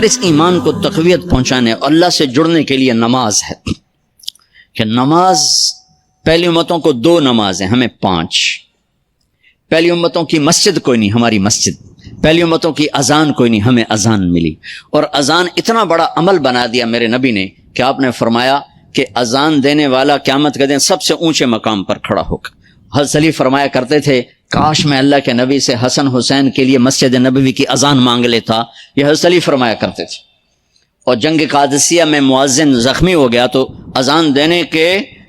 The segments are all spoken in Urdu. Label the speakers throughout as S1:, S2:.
S1: پھر اس ایمان کو تقویت پہنچانے اور اللہ سے جڑنے کے لیے نماز ہے کہ نماز پہلی امتوں کو 2 نمازیں، ہمیں 5. پہلی امتوں کی مسجد کوئی نہیں، ہماری مسجد. پہلی امتوں کی اذان کوئی نہیں، ہمیں اذان ملی. اور اذان اتنا بڑا عمل بنا دیا میرے نبی نے کہ آپ نے فرمایا کہ اذان دینے والا قیامت کے دن سب سے اونچے مقام پر کھڑا ہوگا. حضرت علی فرمایا کرتے تھے کاش میں اللہ کے نبی سے حسن حسین کے لیے مسجد نبوی کی اذان مانگ لیتا. یہ حضرت علی فرمایا کرتے تھے. اور جنگ قادسیہ میں مؤذن زخمی ہو گیا تو اذان دینے کے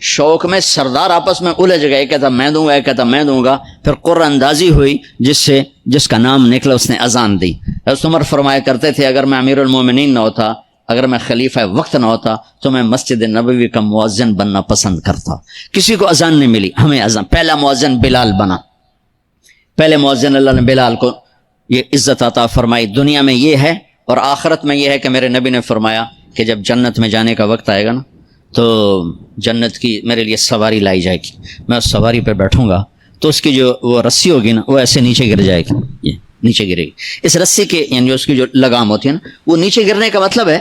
S1: شوق میں سردار آپس میں الجھ گئے، ایک کہتا میں دوں گا، ایک کہتا میں دوں گا. پھر قرعہ اندازی ہوئی، جس کا نام نکلا اس نے اذان دی. حضرت عمر فرمایا کرتے تھے اگر میں امیر المومنین نہ ہوتا، اگر میں خلیفہ وقت نہ ہوتا تو میں مسجد نبوی کا مؤذن بننا پسند کرتا. کسی کو اذان نہیں ملی، ہمیں اذان. پہلا مؤذن بلال بنا. پہلے مؤذن اللہ نے بلال کو یہ عزت عطا فرمائی. دنیا میں یہ ہے اور آخرت میں یہ ہے کہ میرے نبی نے فرمایا کہ جب جنت میں جانے کا وقت آئے گا نا تو جنت کی میرے لیے سواری لائی جائے گی. میں اس سواری پہ بیٹھوں گا تو اس کی جو وہ رسی ہوگی نا وہ ایسے نیچے گر جائے گی، یہ نیچے گرے گی. اس رسی کے یعنی اس کی جو لگام ہوتی ہے نا وہ نیچے گرنے کا مطلب ہے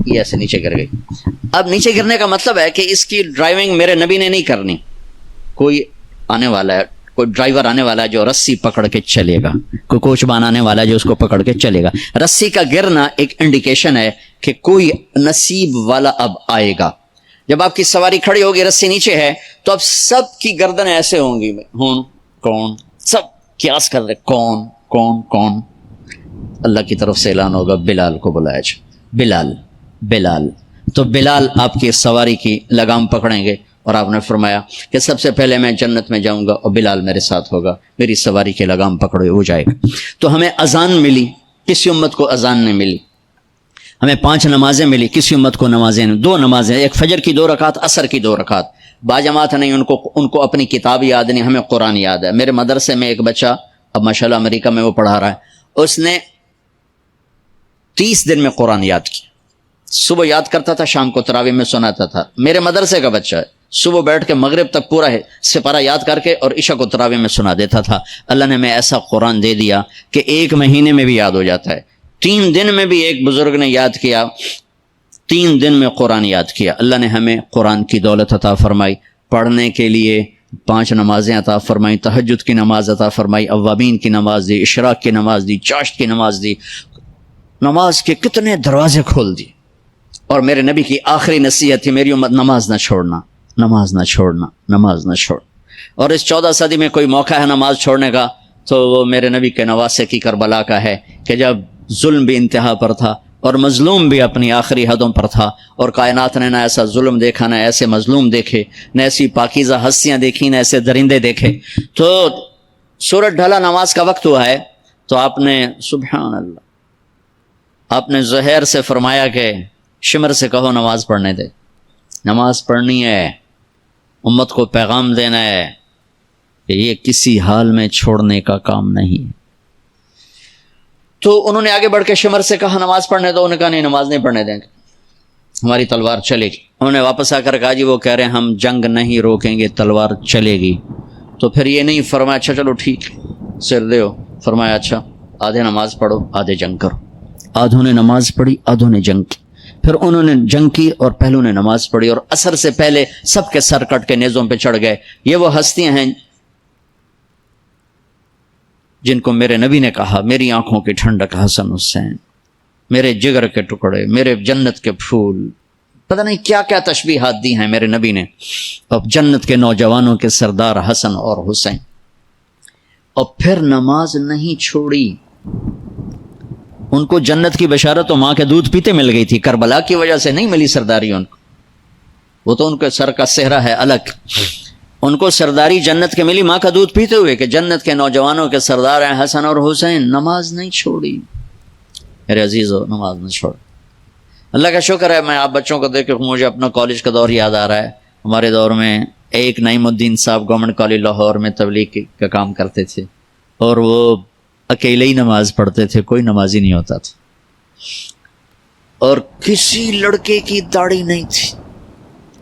S1: یہ ایسے نیچے گر گئی. اب نیچے گرنے کا مطلب ہے کہ اس کی ڈرائیونگ میرے نبی نے نہیں کرنی. کوئی آنے والا ہے، کوئی ڈرائیور آنے والا ہے جو رسی پکڑ کے چلے گا، کوئی کوچ بان آنے والا ہے جو اس کو پکڑ کے چلے گا. رسی کا گرنا ایک انڈیکیشن ہے کہ کوئی نصیب والا اب آئے گا. جب آپ کی سواری کھڑی ہوگی، رسی نیچے ہے تو اب سب کی گردنیں ایسے ہوں گی، کون، سب قیاس کر رہے کون کون کون. اللہ کی طرف سے اعلان ہوگا بلال کو بلایا جائے. بلال بلال تو بلال آپ کی سواری کی لگام پکڑیں گے اور آپ نے فرمایا کہ سب سے پہلے میں جنت میں جاؤں گا اور بلال میرے ساتھ ہوگا، میری سواری کی لگام پکڑے ہو جائے گا. تو ہمیں اذان ملی، کسی امت کو اذان نہیں ملی. ہمیں 5 نمازیں ملی، کسی امت کو نمازیں نہیں. 2 نمازیں، ایک فجر کی 2 رکعت، عصر کی 2 رکعت. باجماعت نہیں، ان کو اپنی کتاب یاد نہیں، ہمیں قرآن یاد ہے. میرے مدرسے میں ایک بچہ اب ماشاءاللہ امریکہ میں وہ پڑھا رہا ہے، اس نے 30 دن میں قرآن یاد کیا. صبح یاد کرتا تھا، شام کو تراویح میں سناتا تھا. میرے مدرسے کا بچہ ہے، صبح بیٹھ کے مغرب تک پورا ہے سپارہ یاد کر کے اور عشاء کو تراویح میں سنا دیتا تھا. اللہ نے ہمیں ایسا قرآن دے دیا کہ 1 مہینے میں بھی یاد ہو جاتا ہے. 3 دن میں بھی ایک بزرگ نے یاد کیا، 3 دن میں قرآن یاد کیا. اللہ نے ہمیں قرآن کی دولت عطا فرمائی. پڑھنے کے لیے 5 نمازیں عطا فرمائی، تہجد کی نماز عطا فرمائی، اوابین کی نماز دی، اشراق کی نماز دی، چاشت کی نماز دی. نماز کے کتنے دروازے کھول دی. اور میرے نبی کی آخری نصیحت تھی میری امت نماز نہ چھوڑنا، نماز نہ چھوڑنا، نماز نہ چھوڑ. اور اس 14 صدی میں کوئی موقع ہے نماز چھوڑنے کا تو وہ میرے نبی کے نواسے کی کربلا کا ہے کہ جب ظلم بھی انتہا پر تھا اور مظلوم بھی اپنی آخری حدوں پر تھا، اور کائنات نے نہ ایسا ظلم دیکھا، نہ ایسے مظلوم دیکھے، نہ ایسی پاکیزہ ہستیاں دیکھی، نہ ایسے درندے دیکھے. تو سورج ڈھلا، نماز کا وقت ہوا ہے تو آپ نے سبحان اللہ، آپ نے زہیر سے فرمایا کہ شمر سے کہو نماز پڑھنے دے. نماز پڑھنی ہے، امت کو پیغام دینا ہے کہ یہ کسی حال میں چھوڑنے کا کام نہیں. تو انہوں نے آگے بڑھ کے شمر سے کہا نماز پڑھنے دو. انہوں نے کہا نہیں، نماز نہیں پڑھنے دیں گے، ہماری تلوار چلے گی. انہوں نے واپس آ کر کہا جی وہ کہہ رہے ہیں ہم جنگ نہیں روکیں گے، تلوار چلے گی. تو پھر یہ نہیں فرمایا اچھا چلو ٹھیک سر دے ہو، فرمایا اچھا آدھے نماز پڑھو آدھے جنگ کرو. آدھوں نے نماز پڑھی، آدھوں نے جنگ کی. پھر انہوں نے جنگ کی اور پہلوں نے نماز پڑھی، اور عصر سے پہلے سب کے سر کٹ کے نیزوں پہ چڑھ گئے. یہ وہ ہستیاں ہیں جن کو میرے نبی نے کہا میری آنکھوں کی ٹھنڈک حسن حسین، میرے جگر کے ٹکڑے، میرے جنت کے پھول. پتہ نہیں کیا کیا تشبیہات دی ہیں میرے نبی نے. اب جنت کے نوجوانوں کے سردار حسن اور حسین. اور پھر نماز نہیں چھوڑی. ان کو جنت کی بشارت تو ماں کے دودھ پیتے مل گئی تھی، کربلا کی وجہ سے نہیں ملی سرداری ان کو. وہ تو ان کے سر کا صحرا ہے الگ. ان کو سرداری جنت کے ملی ماں کا دودھ پیتے ہوئے کہ جنت کے نوجوانوں کے سردار ہیں حسن اور حسین. نماز نہیں چھوڑی. میرے عزیزو نماز نہ چھوڑ. اللہ کا شکر ہے میں آپ بچوں کو دیکھ کے مجھے اپنا کالج کا دور یاد آ رہا ہے. ہمارے دور میں ایک نعیم الدین صاحب گورنمنٹ کالج لاہور میں تبلیغ کا کام کرتے تھے، اور وہ اکیلے ہی نماز پڑھتے تھے، کوئی نمازی نہیں ہوتا تھا. اور کسی لڑکے کی داڑھی نہیں تھی،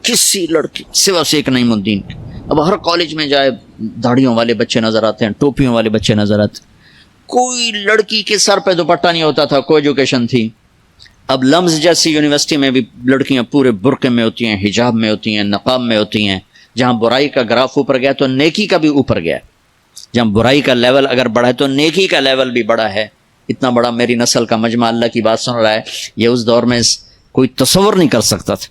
S1: کسی لڑکے سوا سے ایک نعیم الدین. اب ہر کالج میں جائے داڑھیوں والے بچے نظر آتے ہیں، ٹوپیوں والے بچے نظر آتے ہیں. کوئی لڑکی کے سر پہ دوپٹہ نہیں ہوتا تھا، کوئی ایجوکیشن تھی. اب لمز جیسی یونیورسٹی میں بھی لڑکیاں پورے برقعے میں ہوتی ہیں، حجاب میں ہوتی ہیں، نقاب میں ہوتی ہیں. جہاں برائی کا گراف اوپر گیا تو نیکی کا بھی اوپر گیا. جہاں برائی کا لیول اگر بڑھا ہے تو نیکی کا لیول بھی بڑا ہے. اتنا بڑا میری نسل کا مجمع اللہ کی بات سن رہا ہے، یہ اس دور میں کوئی تصور نہیں کر سکتا تھا.